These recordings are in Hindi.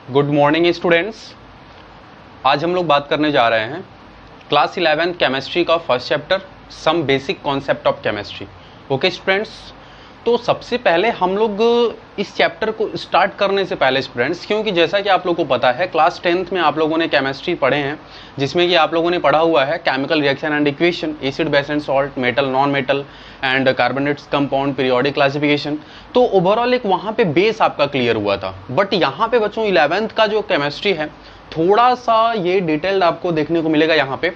Good morning students. आज हम लोग बात करने जा रहे हैं क्लास 11 केमिस्ट्री का first chapter some basic concept of chemistry. Okay students, तो सबसे पहले हम लोग इस चैप्टर को स्टार्ट करने से पहले स्टूडेंट्स, क्योंकि जैसा कि आप लोगों को पता है क्लास 10th में आप लोगों ने केमिस्ट्री पढ़े हैं, जिसमें कि आप लोगों ने पढ़ा हुआ है chemical reaction and equation, acid base and salt, metal non metal and carbonates compound, periodic classification. तो ओवरऑल एक वहाँ पे बेस आपका क्लियर हुआ था। बट यहाँ पे बच्चों 11th का जो केमिस्ट्री है थोड़ा सा ये डिटेल्ड आपको देखने को मिलेगा यहाँ पे।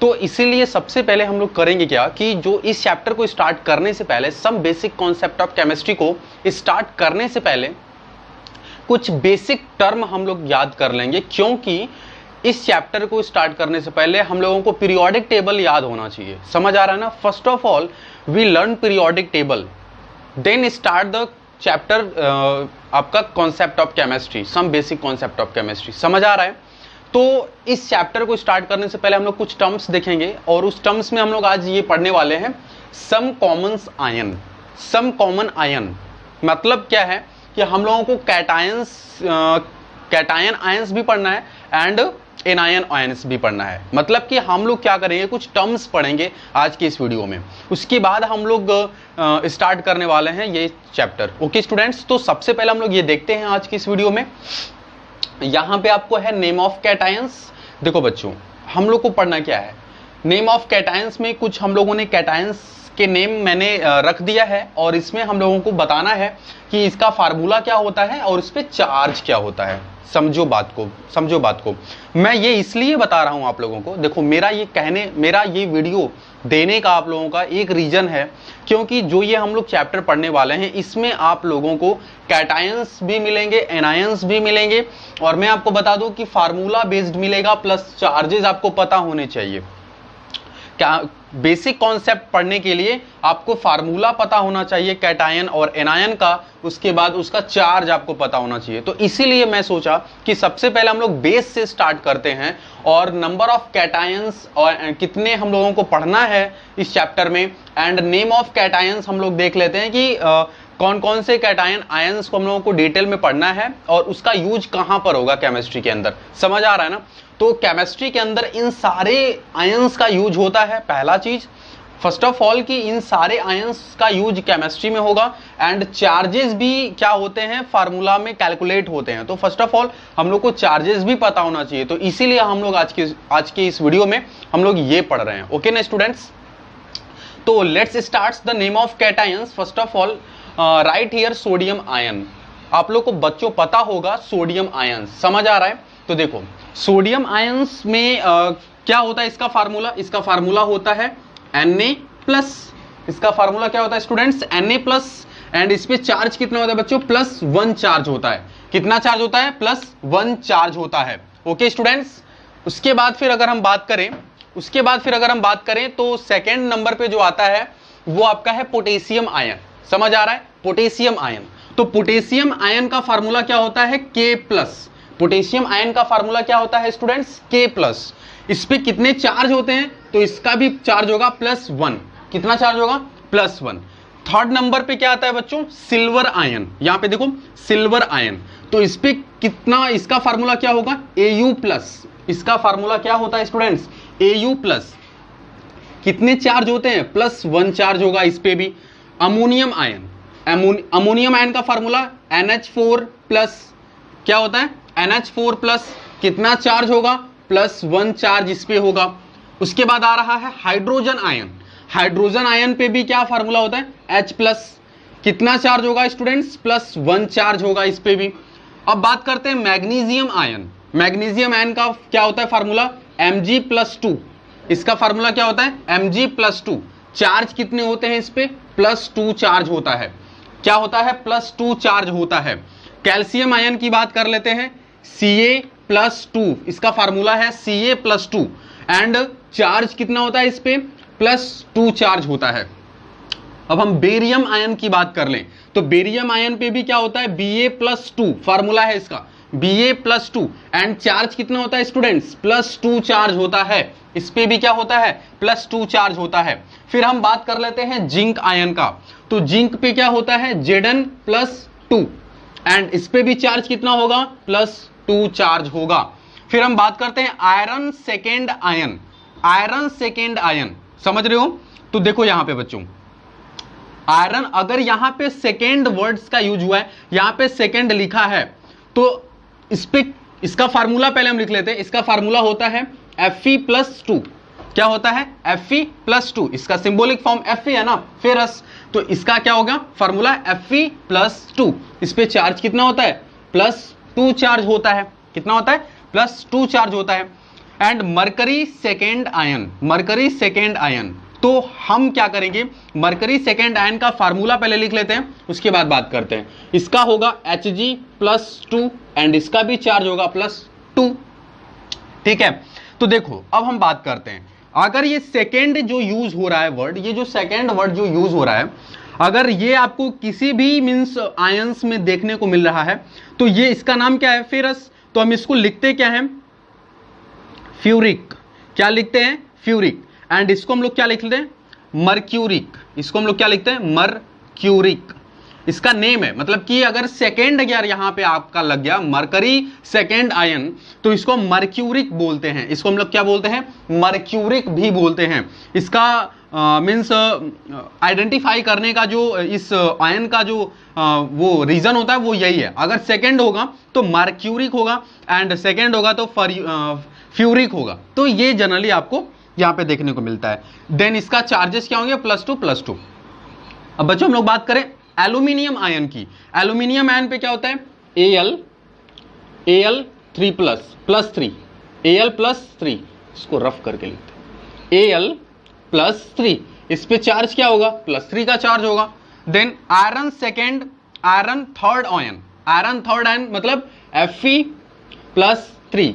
तो इसीलिए सबसे पहले हम लोग करेंगे क्या कि जो इस चैप्टर को स्टार्ट करने से पहले some basic concept of chemistry को स्टार्ट करने से पहले कुछ बेसिक टर्म हम लोग याद कर लेंगे, क्योंकि इस चैप्टर को स्टार्ट करने से पहले हम लोगों को पीरियोडिक टेबल याद होना चाहिए। समझ आ रहा है ना? First of all we learn periodic table, then start the chapter आपका concept of chemistry, some basic concept of chemistry. समझ आ रहा है? तो इस चैप्टर को स्टार्ट करने से पहले हम लोग कुछ टर्म्स देखेंगे, और उस टर्म्स में हम लोग आज ये पढ़ने वाले हैं some common ion. Some common ion मतलब क्या है कि हम लोगों को कैटायन आयंस भी पढ़ना है एंड एनायन आयंस भी पढ़ना है। मतलब कि हम लोग क्या करेंगे, कुछ टर्म्स पढ़ेंगे आज के इस वीडियो में, उसके बाद हम लोग स्टार्ट करने वाले हैं ये चैप्टर। ओके स्टूडेंट्स, तो सबसे पहले हम लोग ये देखते हैं आज की इस वीडियो में। यहाँ पे आपको है नेम ऑफ कैटायंस। देखो बच्चों, हम लोग को पढ़ना क्या है, नेम ऑफ कैटायंस में कुछ हम लोगों ने कैटायंस के नेम मैंने रख दिया है, और इसमें हम लोगों को बताना है कि इसका फार्मूला क्या होता है और इस पे चार्ज क्या होता है। समझो बात को। मैं ये इसलिए बता रहा हूं आप लोगों को, देखो मेरा ये वीडियो देने का आप लोगों का एक रीजन है, क्योंकि जो ये हम लोग चैप्टर पढ़ने वाले हैं इसमें आप लोगों को कैटायंस भी मिलेंगे, एनायंस भी मिलेंगे, और मैं आपको बता दूं कि फार्मूला बेस्ड मिलेगा, प्लस चार्जेस आपको पता होने चाहिए। क्या बेसिक कॉन्सेप्ट पढ़ने के लिए आपको फार्मूला पता होना चाहिए कैटायन और एनायन का, उसके बाद उसका चार्ज आपको पता होना चाहिए। तो इसीलिए मैं सोचा कि सबसे पहले हम लोग बेस से स्टार्ट करते हैं, और नंबर ऑफ कैटायंस और कितने हम लोगों को पढ़ना है इस चैप्टर में, एंड नेम ऑफ कैटायंस हम लोग देख लेते हैं कि कौन कौन से कैटायन आयंस को हम लोगों को डिटेल में पढ़ना है और उसका यूज कहां पर होगा केमिस्ट्री के अंदर। समझ आ रहा है ना? तो केमिस्ट्री के अंदर इन सारे आयंस का यूज होता है। पहला चीज फर्स्ट ऑफ ऑल कि इन सारे आयंस का यूज केमिस्ट्री में होगा, एंड चार्जेस भी क्या होते हैं, फार्मूला में कैलकुलेट होते हैं। तो फर्स्ट ऑफ ऑल हम लोग को चार्जेस भी पता होना चाहिए। तो इसीलिए हम लोग आज के इस वीडियो में हम लोग ये पढ़ रहे हैं। ओके ना स्टूडेंट्स, तो let's start the name of cations. First of all right here sodium ion. आप लोग को बच्चों पता होगा सोडियम आयन। समझ आ रहा है? तो देखो सोडियम आयंस में क्या होता है इसका फार्मूला होता है Na+। इसका फार्मूला क्या होता है स्टूडेंट्स? Na+, एंड इस पे चार्ज कितना होता है बच्चों? +1 चार्ज होता है। कितना चार्ज होता है? +1 चार्ज होता है। ओके स्टूडेंट्स, उसके बाद फिर अगर हम बात करें तो सेकेंड नंबर पे जो आता है वो आपका है पोटेशियम आयन। समझ आ रहा है? Potassium ion. तो पोटेशियम आयन का फार्मूला क्या होता है? K+। पोटेशियम आयन का फार्मूला क्या होता है स्टूडेंट्स? K+। इस पे कितने चार्ज होते हैं? तो इसका भी चार्ज होगा +1। कितना चार्ज होगा? +1। थर्ड नंबर पे क्या आता है बच्चों? Silver ion. यहां पे देखो सिल्वर आयन। तो इस पे कितना, इसका फार्मूला क्या होगा? Au+। इसका फार्मूला क्या होता है स्टूडेंट्स? Au+। कितने चार्ज होते हैं? +1 चार्ज होगा इस पे भी। Ammonium ion. अमोनियम आयन का फार्मूला NH4+। क्या होता है? NH4+। कितना चार्ज होगा? +1 चार्ज इस पे होगा। उसके बाद आ रहा है हाइड्रोजन आयन। हाइड्रोजन आयन पे भी क्या फार्मूला होता है? H+। कितना चार्ज होगा स्टूडेंट्स? +1 चार्ज होगा इस पे भी। अब बात करते हैं मैग्नीशियम आयन। मैग्नीशियम आयन का क्या होता है फार्मूला? Mg+2। इसका फार्मूला क्या होता है? Mg+2। चार्ज कितने होते हैं इस पे? +2 चार्ज होता है। क्या होता है? +2 चार्ज होता है। कैल्शियम आयन की बात कर लेते हैं, Ca+2। इसका फार्मूला है Ca+2, एंड चार्ज कितना होता है इस पे? +2 चार्ज होता है। अब हम बेरियम आयन की बात कर लें तो बेरियम आयन पे भी क्या होता है? Ba+2 फार्मूला है इसका, Ba+2, एंड चार्ज कितना होता है स्टूडेंट्स? +2 चार्ज होता है। इस पे भी क्या होता है? +2 चार्ज होता है। फिर हम बात कर लेते हैं जिंक आयन का। तो जिंक पे क्या होता है? Zn+2, एंड इस पे भी चार्ज कितना होगा? 2 चार्ज होगा। फिर हम बात करते हैं iron second ion. Iron second ion समझ रहे हो? तो देखो यहां पे बच्चों, आयरन अगर यहां पे सेकेंड वर्ड्स का यूज हुआ है, यहां पे सेकेंड लिखा है, तो इस पे इसका फार्मूला पहले हम लिख लेते हैं। इसका फार्मूला होता है Fe+2। क्या होता है? Fe+2। इसका सिंबॉलिक फॉर्म Fe है ना, फेरस। तो इसका क्या होगा फार्मूला? Fe+2। इस पे चार्ज कितना होता है? +2 चार्ज होता है। कितना होता है? +2 चार्ज होता है। And mercury second ion, mercury second ion, तो हम क्या करेंगे, मरकरी सेकेंड आयन का फार्मूला पहले लिख लेते हैं, उसके बाद बात करते हैं। इसका होगा Hg+2 एंड इसका भी चार्ज होगा +2। ठीक है, तो देखो अब हम बात करते हैं, अगर ये सेकेंड जो यूज हो रहा है वर्ड, ये जो सेकेंड वर्ड जो यूज हो रहा है, अगर ये आपको किसी भी मींस आयंस में देखने को मिल रहा है, तो ये इसका नाम क्या है? फेरस। तो हम इसको लिखते क्या है? फ्यूरिक। क्या लिखते हैं? फ्यूरिक। एंड इसको हम लोग क्या लिखते हैं? मर्क्यूरिक। इसको हम लोग क्या लिखते हैं? मर्क्यूरिक। इसका नेम है, मतलब कि अगर सेकेंड यार यहां पे आपका लग गया मरकरी सेकेंड आयन, तो इसको मर्क्यूरिक बोलते हैं। इसको हम लोग क्या बोलते हैं? मर्क्यूरिक भी बोलते हैं। इसका मीन्स आइडेंटिफाई करने का जो इस आयन का जो वो रीजन होता है वो यही है। अगर सेकेंड होगा तो मर्क्यूरिक होगा एंड सेकेंड होगा तो फ्यूरिक होगा। तो ये जनरली आपको यहां पे देखने को मिलता है। देन इसका चार्जेस क्या होंगे? +2+2। अब बच्चों हम लोग बात करें एल्यूमिनियम आयन की। एल्यूमिनियम आयन पे क्या होता है? Al3+, +3, Al+3, इसको रफ करके लिखते हैं, Al+3। इस पे चार्ज क्या होगा? +3 का चार्ज होगा। Then iron second, iron third ion, iron third ion मतलब Fe+3,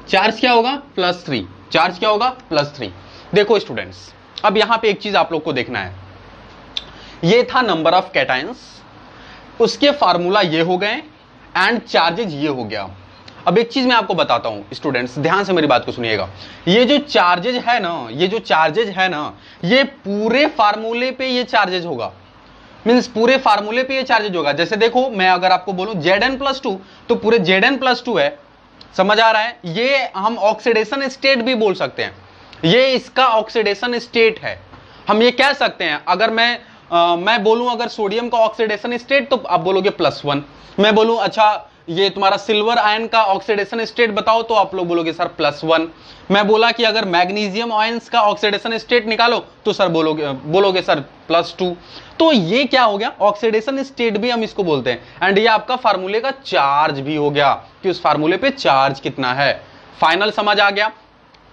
चार्ज क्या होगा? +3, चार्ज क्या होगा? +3। देखो स्टूडेंट्स, अब यहां पे एक चीज आप लोग को देखना है, ये था नंबर ऑफ कैटायंस, उसके फार्मूला ये हो गए एंड चार्जेज ये हो गया। अब एक चीज मैं आपको बताता हूं स्टूडेंट्स, ध्यान से मेरी बात को सुनिएगा। ये जो चार्जेज है ना, ये जो चार्जेज है ना, ये पूरे फार्मूले पे ये चार्जेज होगा, मींस पूरे फार्मूले पे ये चार्जेज होगा। जैसे देखो, मैं अगर आपको बोलूं Zn+2, तो पूरे Zn+2 है, समझ आ रहा है? ये हम ऑक्सीडेशन स्टेट भी बोल सकते हैं, ये इसका ऑक्सीडेशन स्टेट है। हम ये कह सकते हैं, अगर मैं बोलूं अगर सोडियम का ऑक्सीडेशन स्टेट, तो आप बोलोगे +1। मैं बोलूं अच्छा ये तुम्हारा सिल्वर आयन का ऑक्सीडेशन स्टेट बताओ, तो आप लोग बोलोगे सर +1। मैं बोला कि अगर मैग्नीशियम आयंस का ऑक्सीडेशन स्टेट निकालो, तो सर बोलोगे सर +2। तो ये क्या हो गया? ऑक्सीडेशन स्टेट भी हम इसको बोलते हैं। एंड ये आपका फार्मूले का चार्ज भी हो गया कि उस फार्मूले पे चार्ज कितना है। फाइनल समझ आ गया?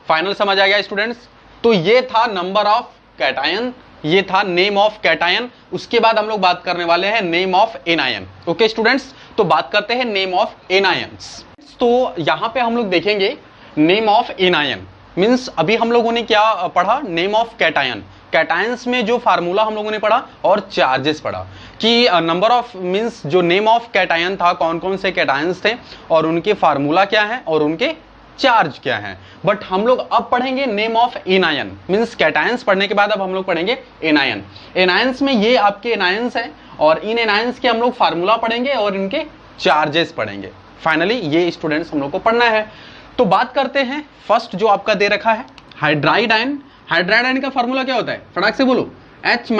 फाइनल समझ आ गया स्टूडेंट्स? तो ये था नंबर ऑफ कैटायन, ये था नेम ऑफ कैटायन। उसके बाद हम लोग बात करने वाले हैं name of anion. Okay students, तो बात करते हैं नेम ऑफ एनायंस। तो यहां पे हम लोग देखेंगे नेम ऑफ एनायन, मींस अभी हम लोगों ने क्या पढ़ा? Name of cation. कैटायंस में जो फार्मूला हम लोगों ने पढ़ा और चार्जेस पढ़ा कि नंबर ऑफ मींस जो नेम ऑफ कैटायन था, कौन कौन से कैटायंस थे और उनके फार्मूला क्या है और उनके चार्ज क्या है। बट हम लोग अब पढ़ेंगे name of anion, means cations पढ़ने के बाद अब हम लोग पढ़ेंगे एनायन। एनायंस में ये आपके एनायंस हैं और इन एनायंस के हम लोग फार्मूला पढ़ेंगे और इनके चार्जेस पढ़ेंगे। फाइनली ये स्टूडेंट्स हम लोग को पढ़ना है। तो बात करते हैं फर्स्ट जो आपका दे रखा है हाइड्राइड आयन। हाइड्राइड आयन का फार्मूला क्या होता है? फटाक से बोलो, H-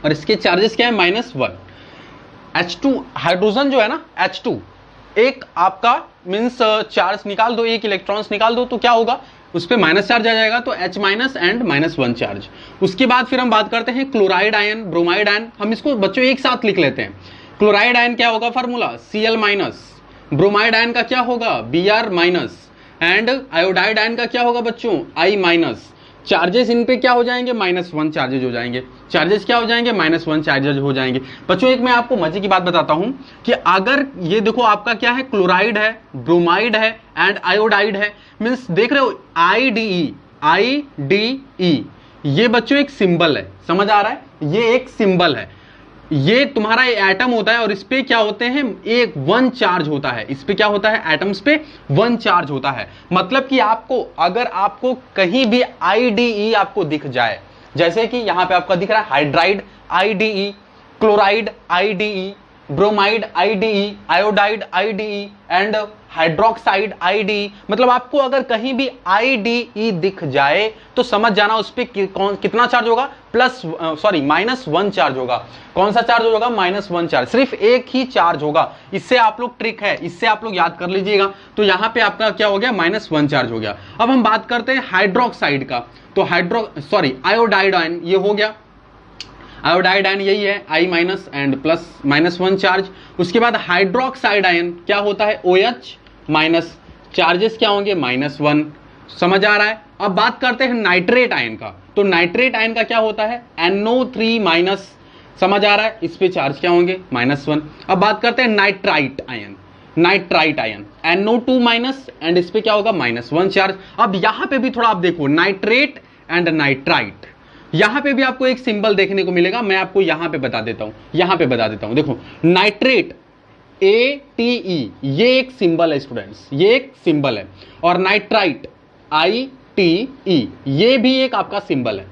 और इसके चार्जेस क्या है? -1। H2 हाइड्रोजन जो है ना, H2 एक आपका मींस चार्ज निकाल दो, एक इलेक्ट्रॉन्स निकाल दो, तो क्या होगा? उस पे माइनस चार्ज आ जाएगा, तो H- एंड -1 चार्ज। उसके बाद फिर हम बात करते हैं क्लोराइड आयन, ब्रोमाइड आयन। हम इसको बच्चों एक साथ लिख लेते हैं। क्लोराइड आयन क्या होगा फार्मूला? Cl-। ब्रोमाइड आयन का क्या होगा? Br-। एंड आयोडाइड आयन का क्या होगा बच्चों? I-। चार्जेस इन पे क्या हो जाएंगे? -1 चार्जेज हो जाएंगे। चार्जेस क्या हो जाएंगे? -1 चार्जेज हो जाएंगे। बच्चों एक मैं आपको मजे की बात बताता हूं कि अगर ये देखो आपका क्या है? क्लोराइड है, ब्रोमाइड है एंड आयोडाइड है, मींस देख रहे हो IDE, ये बच्चों एक सिंबल है, समझ आ रहा है? ये एक सिंबल है, ये तुम्हारा एटम होता है और इस पे क्या होते हैं? एक 1 चार्ज होता है। इस पे क्या होता है? एटम्स पे 1 चार्ज होता है। मतलब कि आपको अगर आपको कहीं भी IDE आपको दिख जाए, जैसे कि यहां पे आपका दिख रहा है hydride IDE, chloride IDE, bromide IDE, iodide IDE and hydroxide IDE। मतलब आपको अगर कहीं भी IDE दिख जाए तो समझ जाना उस पर कितना चार्ज होगा, -1 चार्ज होगा। कौन सा चार्ज होगा? -1 चार्ज। सिर्फ एक ही चार्ज होगा। इससे आप लोग ट्रिक है, इससे आप लोग याद कर लीजिएगा। तो यहां पे आपका क्या हो गया? -1 चार्ज हो गया। अब हम बात करते हैं हाइड्रोक्साइड का। तो आयोडाइड आयन ये हो गया, आयोडाइड आयन यही है, I- एंड +-1 चार्ज। उसके बाद हाइड्रोक्साइड आयन क्या होता है? OH-, चार्जेस क्या होंगे? -1। समझ आ रहा है? अब बात करते हैं नाइट्रेट आयन का। तो नाइट्रेट आयन का क्या होता है? NO3-। समझ आ रहा है? इस पे चार्ज क्या होंगे? -1। अब बात करते हैं nitrite ion. Nitrite ion NO2- and इस पे क्या होगा? -1 चार्ज। अब यहां पे भी थोड़ा आप देखो, नाइट्रेट एंड नाइट्राइट, यहां पे भी आपको एक सिंबल देखने को मिलेगा। मैं आपको यहां पे बता देता हूं, यहां पे बता देता हूं। देखो, नाइट्रेट ATE ये एक सिंबल है स्टूडेंट्स, ये एक सिंबल है। और नाइट्राइट ITE ये भी एक आपका सिंबल है।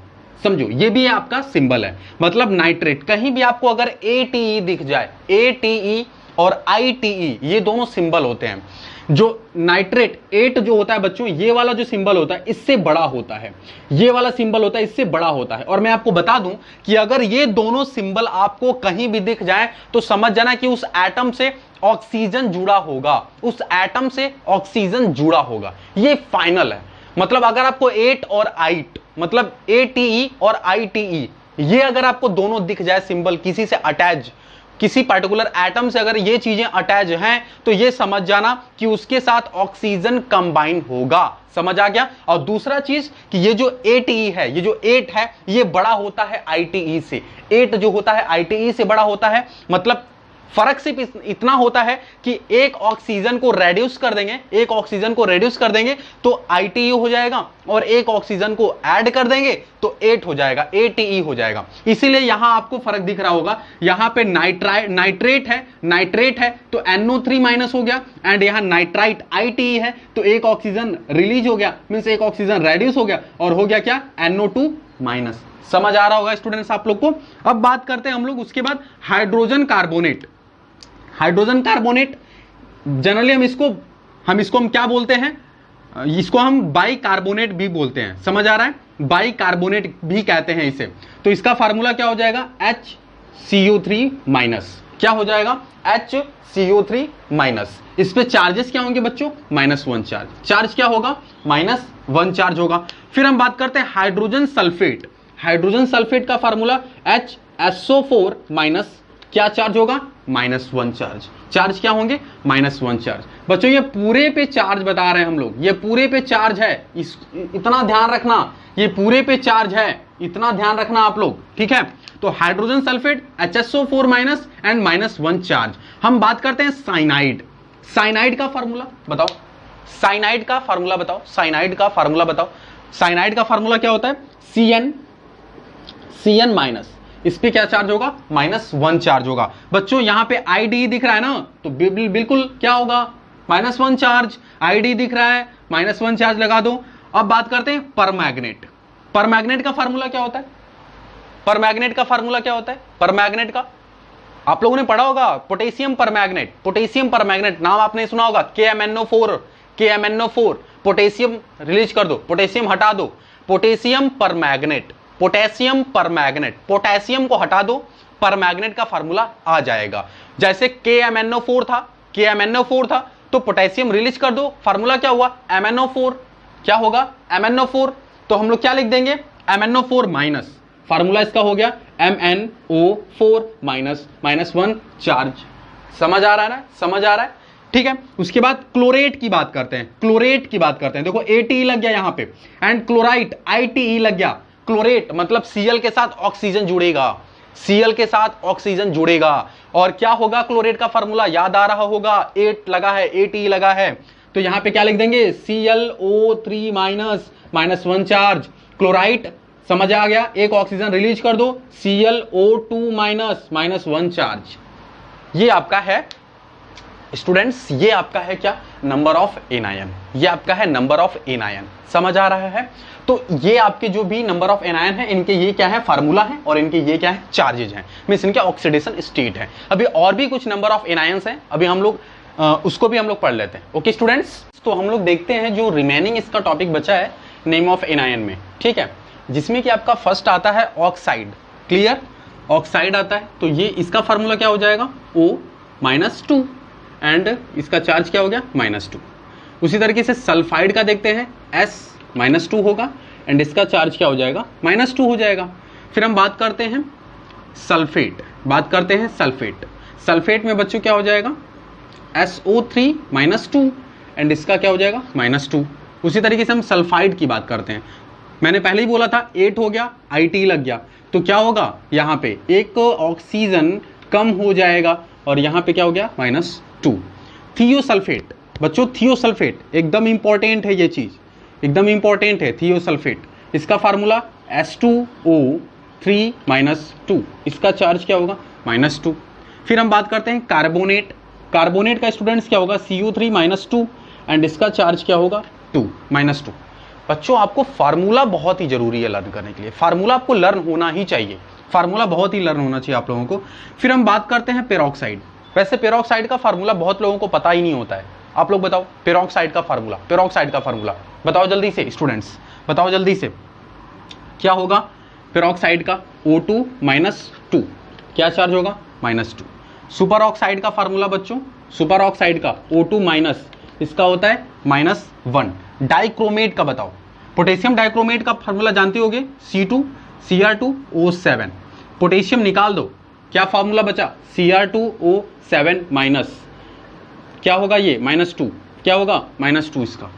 समझो, ये भी आपका सिंबल है। मतलब नाइट्रेट कहीं भी आपको अगर ATE दिख जाए, ATE और ITE ये दोनों सिंबल होते हैं। जो नाइट्रेट 8 जो होता है बच्चों, ये वाला जो सिंबल होता है इससे बड़ा होता है, ये वाला सिंबल होता है इससे बड़ा होता है। और मैं आपको बता दूं कि अगर ये दोनों सिंबल आपको कहीं भी दिख जाए तो समझ जाना कि उस एटम से ऑक्सीजन जुड़ा होगा, उस एटम से ऑक्सीजन जुड़ा होगा। ये फाइनल है। मतलब अगर आपको 8 और 8 मतलब ATE और ITE ये अगर आपको दोनों दिख जाए सिंबल किसी से अटैच, किसी पर्टिकुलर एटम से अगर ये चीजें अटैच हैं तो ये समझ जाना कि उसके साथ ऑक्सीजन कंबाइन होगा। समझ आ गया? और दूसरा चीज कि ये जो ATE है, ये जो 8 है, ये बड़ा होता है ITE से। 8 जो होता है ITE से बड़ा होता है। मतलब फर्क सिर्फ इतना होता है कि एक ऑक्सीजन को रेड्यूस कर देंगे, एक ऑक्सीजन को रेड्यूस कर देंगे तो ITE हो जाएगा, और एक ऑक्सीजन को ऐड कर देंगे तो 8 हो जाएगा, ATE हो जाएगा। इसीलिए यहां आपको फर्क दिख रहा होगा, यहां पे नाइट्रेट है तो NO3- हो गया, एंड यहां नाइट्राइट ITE है तो एक ऑक्सीजन रिलीज हो गया, मींस एक ऑक्सीजन रेड्यूस हो गया, और हो गया क्या? NO2-। समझ आ रहा होगा स्टूडेंट्स आप लोग को? अब बात करते हैं हम लोग उसके बाद hydrogen carbonate. Hydrogen carbonate generally हम इसको क्या बोलते हैं? इसको हम बाई कार्बोनेट भी बोलते हैं। समझ आ रहा है? बाई कार्बोनेट भी कहते हैं इसे। तो इसका फार्मूला क्या हो जाएगा? HCO3-। क्या हो जाएगा? HCO3-। इस पे चार्जेस क्या होंगे बच्चों? -1 चार्ज। चार्ज क्या होगा? -1 चार्ज होगा। फिर हम बात करते हैं हाइड्रोजन सल्फेट। हाइड्रोजन सल्फेट का फार्मूला HSO4- क्या चार्ज होगा? -1 चार्ज। चार्ज क्या होंगे? -1 चार्ज। बच्चों ये पूरे पे चार्ज बता रहे हैं हम लोग, ये पूरे पे चार्ज है, इतना ध्यान रखना, ये पूरे पे चार्ज है, इतना ध्यान रखना आप लोग, ठीक है? तो hydrogen sulphate HSO4- and -1 charge. हम बात करते हैं साइनाइड। साइनाइड का फार्मूला बताओ, साइनाइड का फार्मूला बताओ, साइनाइड का फार्मूला बताओ। साइनाइड का फार्मूला क्या होता है? CN-। इस पे क्या चार्ज होगा? -1 चार्ज होगा। बच्चों यहां पे IDE दिख रहा है ना, तो बिल्कुल क्या होगा? -1 चार्ज। IDE दिख रहा है, -1 चार्ज लगा दो। अब बात करते हैं परमैग्नेट। परमैग्नेट का फार्मूला क्या होता है? परमैग्नेट का फार्मूला क्या होता है? परमैग्नेट का आप लोगों ने पढ़ा होगा, पोटेशियम परमैग्नेट। पोटेशियम परमैग्नेट नाम आपने सुना होगा, KMNO4। पोटेशियम रिलीज कर दो, पोटेशियम हटा दो, पोटेशियम परमैग्नेट। पोटेशियम परमैग्नेट, पोटेशियम को हटा दो, परमैग्नेट का फार्मूला आ जाएगा। जैसे KMNO4 था तो पोटेशियम रिलीज कर दो, फार्मूला क्या हुआ? MNO4। क्या होगा? MNO4। तो हम लोग क्या लिख देंगे? MNO4-। फार्मूला इसका हो गया MNO4- -1 चार्ज। समझ आ रहा है ना? समझ आ रहा है? ठीक है। उसके बाद क्लोरेट की बात करते हैं। क्लोरेट की बात करते हैं। देखो ATE लग गया यहां पे, एंड क्लोराइट ITE लग गया। क्लोरेट मतलब Cl के साथ ऑक्सीजन जुड़ेगा, Cl के साथ ऑक्सीजन जुड़ेगा। और क्या होगा? क्लोरेट का फार्मूला याद आ रहा होगा, 8 लगा है, ATE लगा है, तो यहां पे क्या लिख देंगे? ClO3- -1 charge. क्लोराइट समझ आ गया, एक ऑक्सीजन रिलीज कर दो, ClO2- -1 चार्ज। ये आपका है स्टूडेंट्स ये आपका है क्या, नंबर ऑफ एनायन, ये आपका है नंबर ऑफ एनायन। समझ आ रहा है? तो ये आपके जो भी नंबर ऑफ एनायन है, इनके ये क्या है, फार्मूला है, और इनके ये क्या है, चार्जेज हैं, मींस इनके ऑक्सीडेशन स्टेट है। अभी और भी कुछ नंबर ऑफ एनायंस हैं, अभी हम लोग उसको भी हम लोग पढ़ लेते हैं। ओके स्टूडेंट्स, तो हम लोग देखते हैं जो रिमेनिंग इसका टॉपिक बचा है नेम ऑफ एनायन में, ठीक है, जिसमें कि आपका फर्स्ट आता है ऑक्साइड। क्लियर? ऑक्साइड आता है, तो ये इसका फार्मूला क्या हो जाएगा, O-2, एंड इसका चार्ज क्या हो गया, -2। उसी तरीके से सल्फाइड का देखते हैं, S-2 होगा, एंड इसका चार्ज क्या हो जाएगा, -2 हो जाएगा। फिर हम बात करते हैं सल्फेट, बात करते हैं सल्फेट। सल्फेट में बच्चों क्या हो जाएगा, SO3-2, एंड इसका क्या हो जाएगा, -2। उसी तरीके से हम सल्फाइड की बात करते हैं। मैंने पहले ही बोला था 8 हो गया, IT लग गया, तो क्या होगा, यहाँ पे एक ऑक्सीजन कम हो जाएगा, और यहाँ पे क्या हो गया, -2। थियोसल्फेट, बच्चों थियोसल्फेट एकदम इंपॉर्टेंट है, ये चीज एकदम इंपॉर्टेंट है, थियोसल्फेट। इसका फार्मूला S2O3-2, इसका चार्ज क्या होगा, -2। फिर हम बात करते हैं कार्बोनेट। कार्बोनेट का स्टूडेंट्स क्या होगा, CO3-2, एंड इसका चार्ज क्या होगा, -2। बच्चों आपको फार्मूला बहुत ही जरूरी है लर्न करने के लिए, फार्मूला आपको लर्न होना ही चाहिए, फार्मूला बहुत ही लर्न होना चाहिए आप लोगों को। फिर हम बात करते हैं पेरोक्साइड। वैसे पेरोक्साइड का फार्मूला बहुत लोगों को पता ही नहीं होता है, आप लोग बताओ पेरोक्साइड का फार्मूला, पेरोक्साइड का फार्मूला बताओ जल्दी से स्टूडेंट्स, बताओ जल्दी से, क्या होगा पेरोक्साइड का, O2-2, क्या चार्ज होगा, -2। सुपर ऑक्साइड का फार्मूला बच्चों, सुपर ऑक्साइड का O2-, इसका होता है -1। डाइक्रोमेट का बताओ, पोटेशियम डाइक्रोमेट का फार्मूला जानते होगे, C2Cr2O7। पोटेशियम निकाल दो, क्या फार्मूला बचा, Cr2O7-, क्या होगा ये, -2, क्या होगा, -2, इसका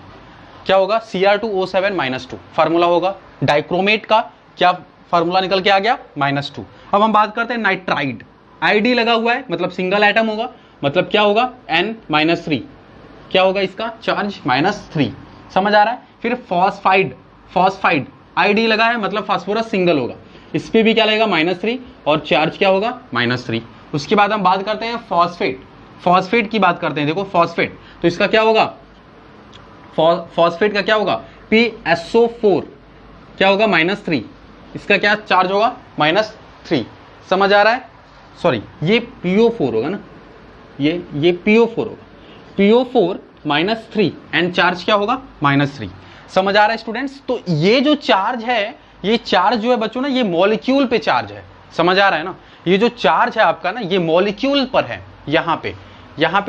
क्या होगा, Cr2O7-2 फार्मूला होगा। डाइक्रोमेट का क्या फार्मूला निकल के आ गया, -2। अब हम बात करते हैं नाइट्राइड, ID लगा हुआ है, मतलब सिंगल एटम होगा, मतलब क्या होगा, N-3, क्या होगा इसका चार्ज, -3। समझ आ रहा है? फिर फॉस्फाइड, फॉस्फाइड ID लगा है, मतलब फास्फोरस सिंगल होगा, इस पे भी क्या लगेगा, -3, और चार्ज क्या होगा, -3। उसके बाद हम बात करते हैं फॉस्फेट, फॉस्फेट की बात करते हैं, देखो फॉस्फेट, तो इसका क्या होगा, फॉस्फेट का क्या होगा, PSO4, क्या होगा, -3, इसका क्या चार्ज होगा, -3। समझ आ रहा है? सॉरी, ये PO4 होगा ना, ये PO4 होगा, PO4 -3, एंड चार्ज क्या होगा, -3। समझ आ रहा है स्टूडेंट्स? तो ये जो चार्ज है, ये चार्ज जो है बच्चों ना, ये मॉलिक्यूल पे चार्ज है। समझ आ रहा है ना? ये जो चार्ज है आपका ना, ये मॉलिक्यूल पर है। यहाँ पे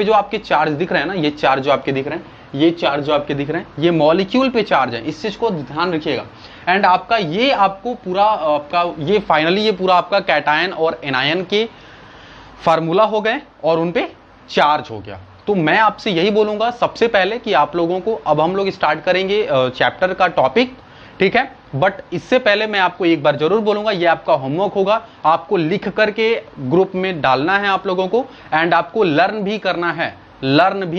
जो आपके चार्ज दिख रहे हैं ना, ये चार्ज जो आपके दिख रहे हैं, ये चार्ज जो आपके दिख रहे हैं, ये मॉलिक्यूल पे चार्ज है, इस चीज को ध्यान रखिएगा। एंड आपका ये आपको पूरा आपका ये फाइनली ये पूरा आपका कैटायन और एनायन के फार्मूला हो गए, और उन पे चार्ज हो गया। तो मैं आपसे यही बोलूंगा सबसे पहले कि आप लोगों को, अब हम लोग स्टार्ट करेंगे चैप्टर का टॉपिक, ठीक है, बट इससे पहले मैं आपको एक बार जरूर बोलूंगा, ये आपका होमवर्क होगा, आपको लिख करके ग्रुप में डालना है आप लोगों को, एंड आपको लर्न भी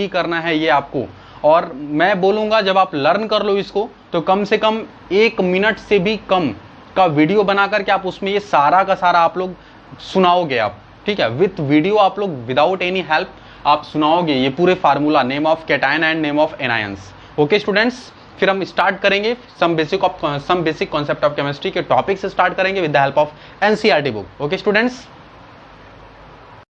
करना है ये आपको। और मैं बोलूंगा जब आप लर्न कर लो इसको, तो कम से कम 1 मिनट से भी कम का वीडियो बना करके आप उसमें ये सारा का सारा आप लोग सुनाओगे आप, ठीक है, विथ वीडियो आप लोग, विदाउट एनी हेल्प आप सुनाओगे ये पूरे formula, name of cation and name of anions. Okay students, फिर हम स्टार्ट करेंगे some basic concept of chemistry के टॉपिक से स्टार्ट करेंगे with the help of NCERT book. Okay students.